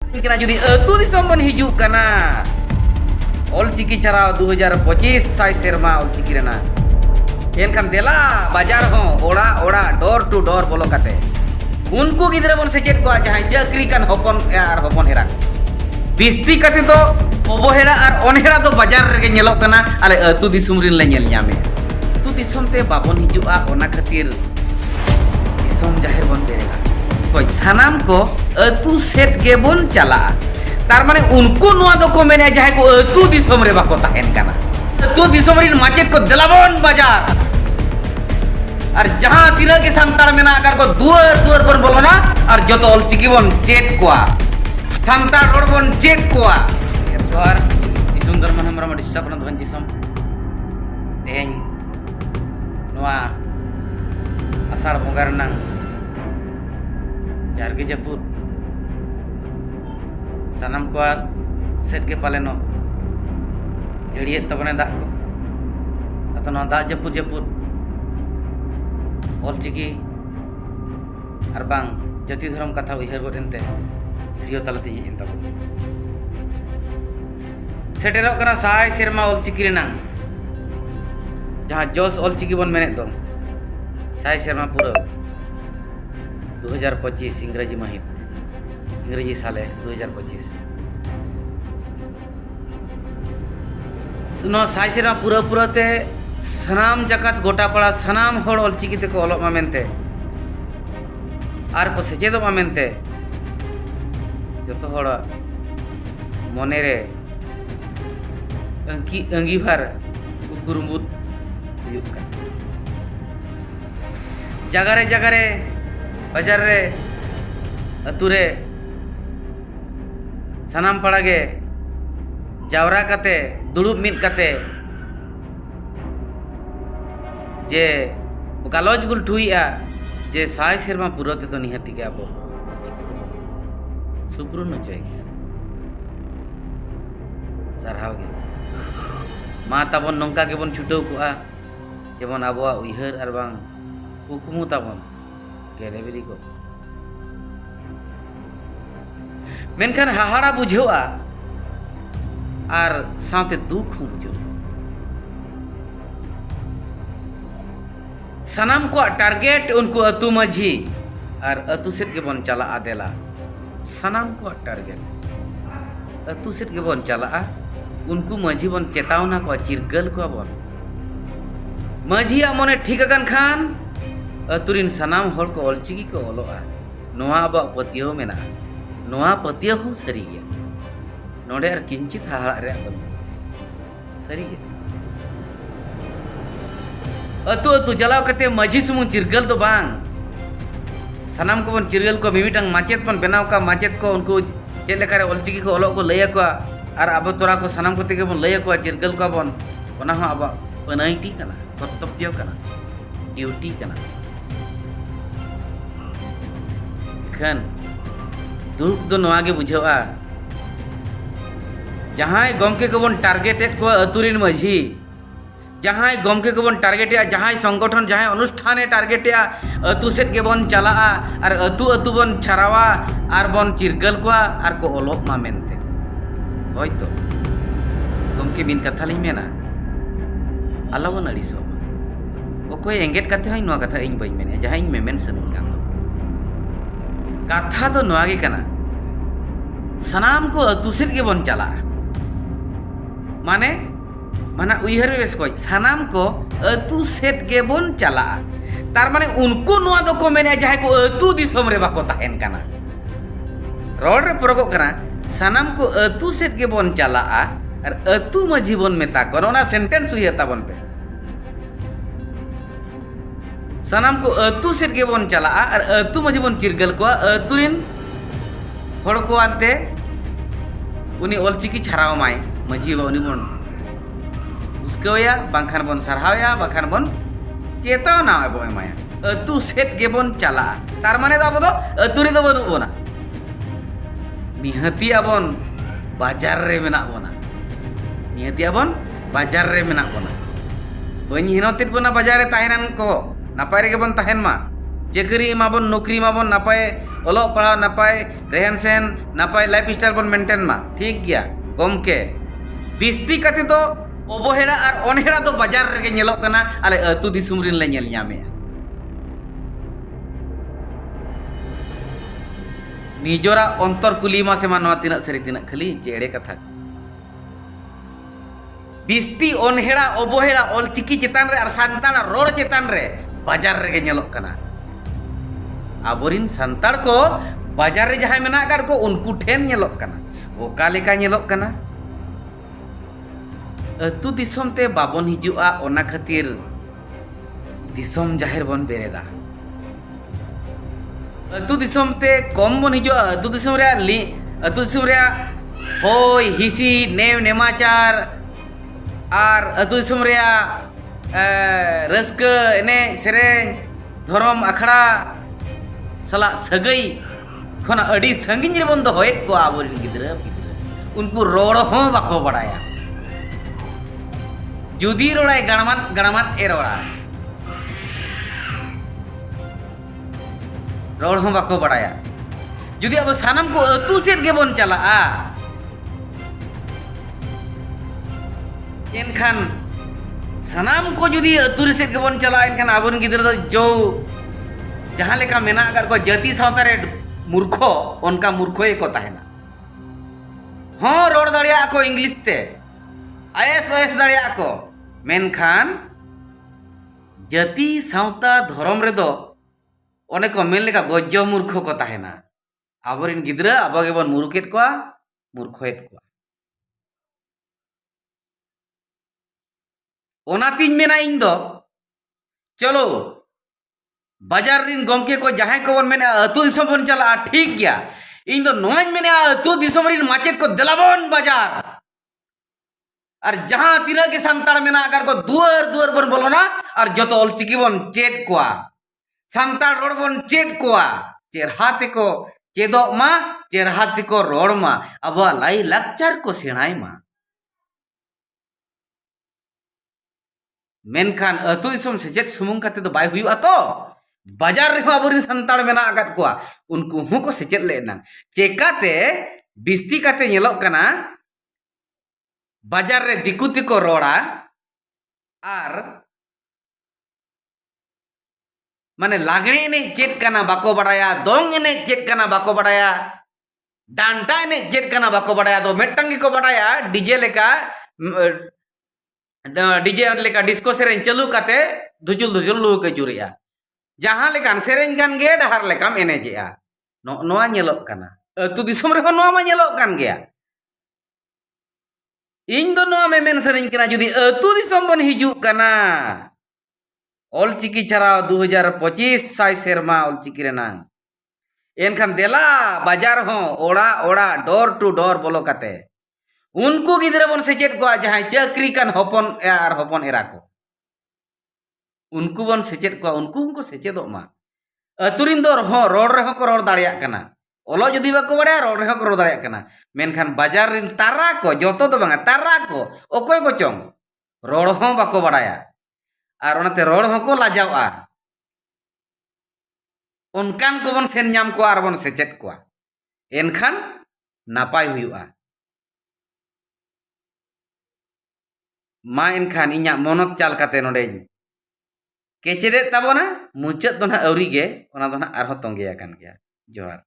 कना जुदी अतु दिसम बन हिजुक कना ऑलचिकी चराव 2025 साय सेरमा ऑलचिकी रेना एनखान देला बाजार हो ओड़ा ओड़ा डोर टू डोर बोलो काते उनको गिद्रा बन सेचेत को जहां चाकरी कान होपन आर होपन हेरा बिस्ती काते तो ओबोहेरा आर ओनहेरा तो बाजार रे नेलो कना आले अतु दिसुम रिन ले नेल ᱧᱟᱢে अतु दिसुम ते बाबन हिजुआ ओना खातिर दिसुम जाहिर बन देला कोई सानाम को अतु सेट गेबन चला तार माने उनको नुआ दो को मेने जहां को अतु दिसुम रे बाको ताहेन काना अतु दिसुम रिन माचेत को देलाबन बाजार और जहां तीना के संतार मेना अगर को दुआर दुआर बन बोलोना और जो तो ऑलचिकी बन चेक कोआ संतार रोड बन चेक कोआ जोर सुंदर मन हमरा मडिसा बन धन दिसम तेन नोआ आषाढ़ बंगार नंग जारगे जपुर सनम को सेट के पालेनो जड़िए तबने दाग को अतो नो दाग जपुर जपुर ऑलचिकी और बांग जाति धर्म कथा उहर बदनते भिडियो तलते हेन तब सेटेरो कना साय सेरमा ऑलचिकी रेनांग जहां जोस ऑलचिकी बन मेने तो साय सेरमा पूरा 2025 इंग्रजी महित इंग्रजी साले 2025 सुनो साय सेरमा पूरा पूरा ते सनाम जगत गोटा पड़ा सनाम होड़ ऑलचिकी ते को ऑलोग मा मेनते आर को सेचेदो मा मेनते जतो होड़ मने रे अंगीभार कुकुरुमुत जगारे जगारे बाजार रे अतुरे सनाम पड़ा गे जावरा काते दुड़ुब मित काते जे गालोज गुल ठुईआ जे साय सेरमा पुरोते तो निहती के अब सुप्रुन चय सारहाव गे मा ताबन नंका के बन छुटो कोआ जेबन आबोआ उइहर आर बांग कुकुमु ताबन गेलेबेरी को मेनखान हाहाड़ा बुझेवा आर साथे दुख हूं बुझो सनाम को टारगेट उनको अतु माझी और अतु सेट के बन चला आदेला सनाम को टारगेट अतु सेट के बन चला उनको माझी बन चेतावना को चिरगल को बन माझी मने ठीक अगन खान अतुरिन सनाम होड़ को ऑलचिकी को ओलोआ नोआ अब पतियो मेना नोआ पतियो हो सरी गया नोडे आर किंचित हाहाड़ा रे बन सरी गया अतु अतु चलाव कते माझी सुमुं चिरगल तो बांग सनाम को बन चिरगल को मिमिटांग माचेत बन बनाव का माचेत को उनको चेले करे ऑलचिकी को ओलो को लय को और अब तोरा को सनाम को तेगे बन लय को चिरगल को बन ओना हो अब पनाइटी कना कर्तव्य कना ड्यूटी कना खन दुख दो नोआ गे बुझेवा जहां गमके को बन टारगेटेड को अतुरिन माझी जहां गमके को बन टारगेटिया जहां संगठन जहां अनुष्ठान टारगेटिया अतु सेट के बन चला और अतु अतु बन छरावा और बन चिरगल को और को ओलोक मा मेनते होय तो गमके बिन कथा लिन मेना आलो बन अड़िसो ओकोय एंगेट कथे हई नोआ कथा इन बई मेने जहां इन मेमेन सनिन कान तो कथा तो नोआ गे कना सनाम को अतु सेट के बन चला माने माना उइहर बेस को सनाम को अतु सेट के बन चला तार माने उनको नुआ दो को मेने जहां को अतु दिसम रे बाको ताहेन काना रोड रे प्रगो कना सनाम को अतु सेट के बन चला और अतु माझी बन मेता को ओना सेंटेंस उइहर ताबन पे सनाम को अतु सेट के बन चला और अतु माझी बन चिरगल को अतुरिन होड़ को आते उनी ऑलचिकी छराव माय माझी उनी बन उसकोया बांखान बन सरहावया बांखान बन चेतावना बो एमाया अतु सेट के बन चला तार माने तो अब तो अतु रे तो बनु बोना निहती अबन बाजार रे मेना बोना निहती अबन बाजार रे मेना बोना बनी हिनोतित बना बाजार रे ताहेनन को नापाय रे के बन ताहेन मा चाकरी माबन नौकरी माबन नापाय ओलो पढ़ा नापाय रहन सहन नापाय लाइफ स्टाइल बन मेंटेन मा ठीक गया गमके बिस्ती कते दो अबहेड़ा और अनहेड़ा दो बाजार रेगे नेलोग कना आले अतु दिसुम रिन ले नेल ᱧᱟᱢᱮᱜᱼᱟ निजोरा अंतर कुली मा सेमा नवा तिना सरी तिना खाली चेड़े कथा बिस्ती अनहेड़ा अबहेड़ा ऑलचिकी चेतान रे और सान्ताड़ रोड चेतान रे बाजार रेगे नेलोग कना आबोरिन संताड़ को बाजार रे जहां मेना कर को उनको ठेन नेलोग कना ओका लेका नेलोग कना अतु दिसम ते बाबन हिजुआ ओना खातिर दिसम जाहिर बन बेरेदा अतु दिसम ते कम बन हिजुआ अतु दिसम रे होय हिसी नेम नेमाचार और अतु दिसम रे रस्क एने सेरें धर्म अखड़ा सला सगई खना अड़ी संगिन रे बन दोहयत को आबोरिन गिदरा उनको रोड़ हो बाको बड़ाया जुदी रोड़ाय गणमत ए रोड़ा रोड़ हो बाको बड़ाया जुदी अब सानम को अतु सेट के बन चला एनखान सानाम को जुदी अतु सेट के बन चला एनखान आबोन गिदरा दो जो जहां लेका मेना अगर को जाति सावता रे मूर्खो उनका मूर्खो को ताहेना हाँ रोड दड़िया को इंग्लिश ते आईएस दड़िया को मेनखान जाति सावता धर्म रे दो ओने को मेन लेका गज्जो मूर्खो को ताहेना आबोरिन गिदरा आबो गेबन मूर्खेत को मूर्खोएत को ओनातिन मेना इन दो चलो बाजार रिन गमके को जहां को बन मेने अतु दिसम बन चला ठीक गया इन दो नोन मेने अतु दिसम रिन माचेत को दलाबन बाजार और जहां तीना के संताड़ मेना अगर को दुआर दुआर बन बोलो ना और जो तो ऑलचिकी बन चेत को संताड़ रोड बन चेत को चेरहाते को चेदो मा चेरहाते को रोड मा अब लाई लक्चर को सेणाई मा मेनखान अतु दिसम सेचेत सुमुंग काते तो बाय हुआ तो बाजार रे आबोरिन संताड़ मेना आगत को उनको हूं को सेचेत लेना चेकाते बिस्ती काते नेलोग कना बाजार रे दिकुति को रोड़ा और माने लागणे ने चेत कना बाको बड़ाया दोंग ने चेत कना बाको बड़ाया डांटा ने चेत कना बाको बड़ाया तो मेटंगी को बड़ाया डीजे लेका डिस्को सेरें चलू काते धुजुल धुजुल लू के जुरिया जहां लेकान सेरें कान गे डहार लेकाम एनेजेआ नोआ नेलोग कना अतु दिसम रे नोआ मा नेलोग कान गया इन दो नोआ में मेन सेरें कना जुदी अतु दिसम बन हिजू कना ऑलचिकी चराव 2025 साय सेरमा ऑलचिकी रेना एनखान देला बाजार हो ओड़ा ओड़ा डोर टू डोर बोलो काते उनको गिदरा बन सेचेत को जहां चाकरी कान हपन और हपन एरा को उनको बन सेचेत को उनको सेचेदो मा अतुरिन दो हो रोड रे को रोड दाड़िया कना ओलो जुदी बाको बड़े रोड रे को रोड दाड़िया कना मेनखान बाजार रिन तारा को जतो तो बांगा तारा को ओकोय को चोंग रोड हो बाको बड़ाया और ओनाते रोड हो को लाजावा उनकान को बन सेन नाम को आर बन सेचेत को एनखान नापाय हुआ मा एनखान इन्या मनत चाल काते नोडे केचेदे ताबोना मुचाद दो ना अवरी गे ओना दो ना आरहो तोंगे आकान गया जोहार।